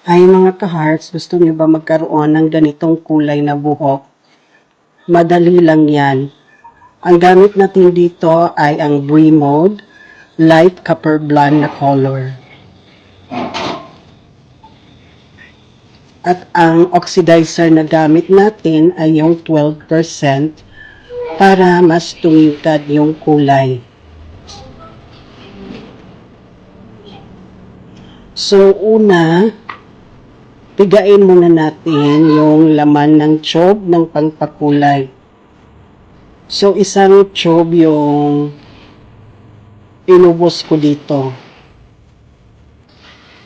Ay mga ka-hearts, gusto niyo ba magkaroon ng ganitong kulay na buhok? Madali lang yan. Ang gamit natin dito ay ang Brie Mode Light Copper Blonde na color. At ang oxidizer na gamit natin ay yung 12% para mas tumintad yung kulay. So, una, pigain muna natin yung laman ng tube ng pangpakulay. So, isang tube yung inubos ko dito.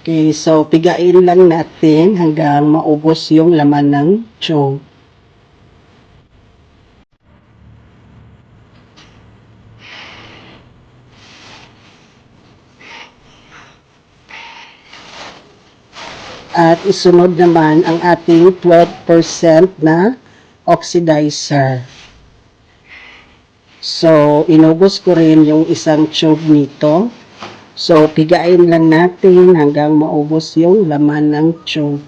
Okay, so pigain lang natin hanggang maubos yung laman ng tube. At isunod naman ang ating 12% na oxidizer. So, inubos ko rin yung isang tube nito. So, pigain lang natin hanggang maubos yung laman ng tube.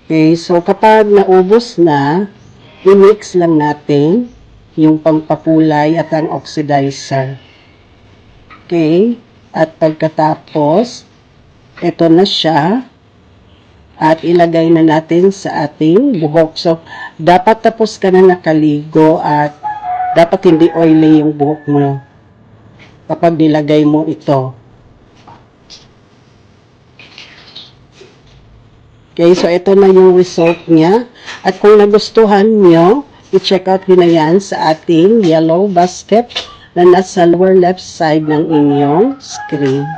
Okay, so kapag naubos na, i-mix lang natin yung pangpakulay at ang oxidizer. Okay, at pagkatapos, ito na siya. At ilagay na natin sa ating buhok. So, dapat tapos ka na nakaligo at dapat hindi oily yung buhok mo kapag nilagay mo ito. Okay, so ito na yung result niya. At kung nagustuhan nyo, i-check out nyo na yan sa ating yellow basket na nasa lower left side ng inyong screen.